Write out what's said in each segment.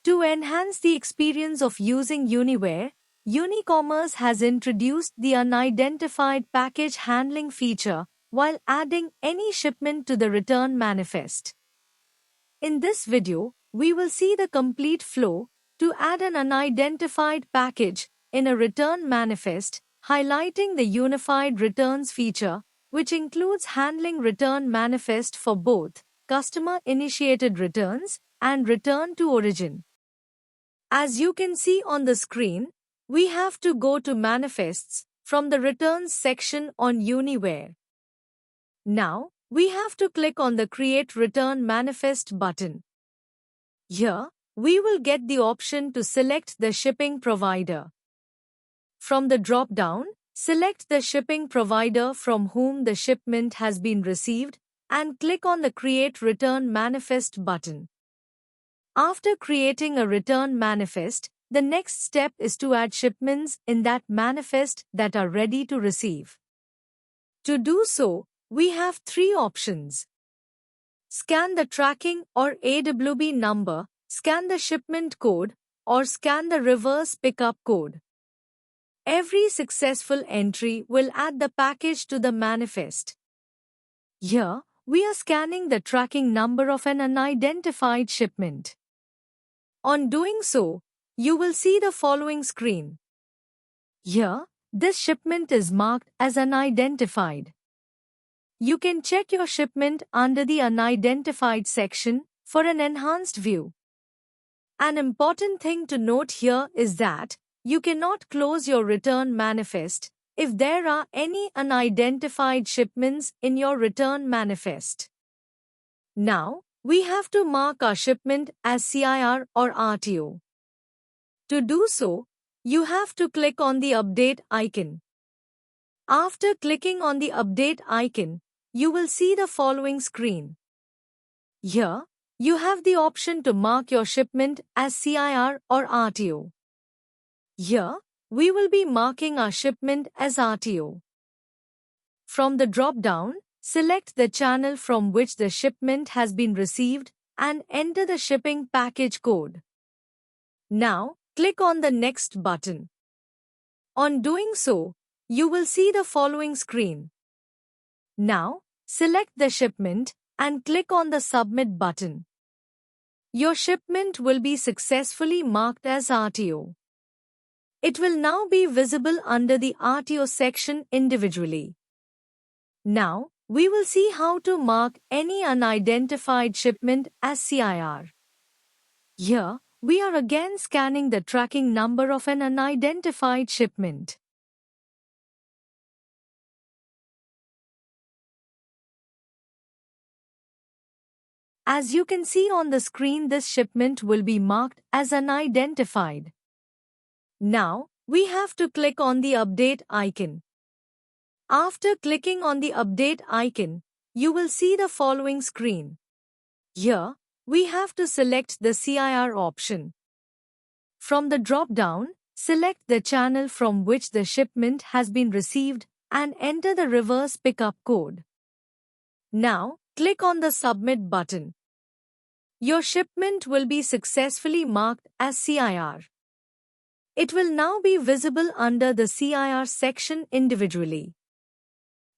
To enhance the experience of using Uniware, Unicommerce has introduced the unidentified package handling feature while adding any shipment to the return manifest. In this video, we will see the complete flow to add an unidentified package in a return manifest, highlighting the unified returns feature, which includes handling return manifest for both customer-initiated returns and return to origin. As you can see on the screen, we have to go to manifests from the returns section on Uniware. Now, we have to click on the Create Return Manifest button. Here, we will get the option to select the shipping provider. From the drop-down, select the shipping provider from whom the shipment has been received and click on the Create Return Manifest button. After creating a return manifest, the next step is to add shipments in that manifest that are ready to receive. To do so, we have three options. Scan the tracking or AWB number, scan the shipment code, or scan the reverse pickup code. Every successful entry will add the package to the manifest. Here, we are scanning the tracking number of an unidentified shipment. On doing so, you will see the following screen. Here, this shipment is marked as unidentified. You can check your shipment under the Unidentified section for an enhanced view. An important thing to note here is that you cannot close your return manifest if there are any unidentified shipments in your return manifest. Now, we have to mark our shipment as CIR or RTO. To do so, you have to click on the Update icon. After clicking on the Update icon, you will see the following screen. Here, you have the option to mark your shipment as CIR or RTO. Here, we will be marking our shipment as RTO. From the drop-down, select the channel from which the shipment has been received and enter the shipping package code. Now, click on the Next button. On doing so, you will see the following screen. Now, select the shipment and click on the Submit button. Your shipment will be successfully marked as RTO. It will now be visible under the RTO section individually. Now, we will see how to mark any unidentified shipment as CIR. Here, we are again scanning the tracking number of an unidentified shipment. As you can see on the screen, this shipment will be marked as unidentified. Now, we have to click on the Update icon. After clicking on the Update icon, you will see the following screen. Here, we have to select the CIR option. From the drop-down, select the channel from which the shipment has been received and enter the reverse pickup code. Now, click on the Submit button. Your shipment will be successfully marked as CIR. It will now be visible under the CIR section individually.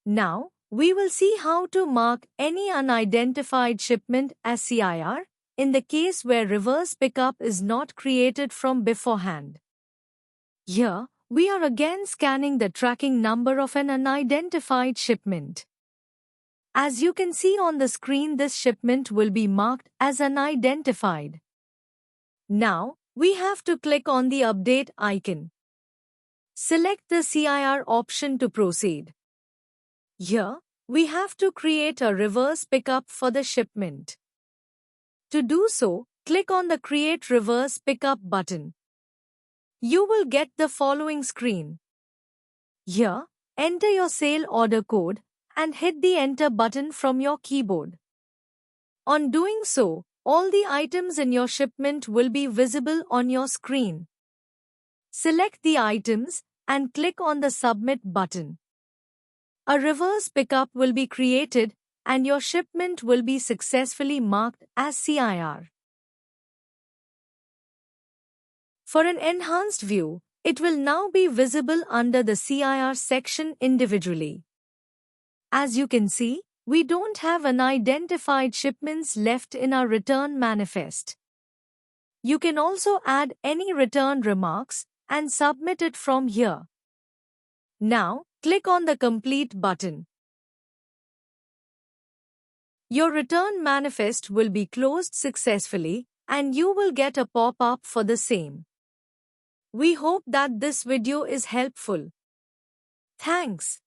Now, we will see how to mark any unidentified shipment as CIR in the case where reverse pickup is not created from beforehand. Here, we are again scanning the tracking number of an unidentified shipment. As you can see on the screen, this shipment will be marked as unidentified. Now, we have to click on the Update icon. Select the CIR option to proceed. Here, we have to create a reverse pickup for the shipment. To do so, click on the Create Reverse Pickup button. You will get the following screen. Here, enter your sale order code and hit the Enter button from your keyboard. On doing so, all the items in your shipment will be visible on your screen. Select the items and click on the Submit button. A reverse pickup will be created and your shipment will be successfully marked as CIR. For an enhanced view, it will now be visible under the CIR section individually. As you can see, we don't have unidentified shipments left in our return manifest. You can also add any return remarks and submit it from here. Now, click on the Complete button. Your return manifest will be closed successfully, and you will get a pop-up for the same. We hope that this video is helpful. Thanks.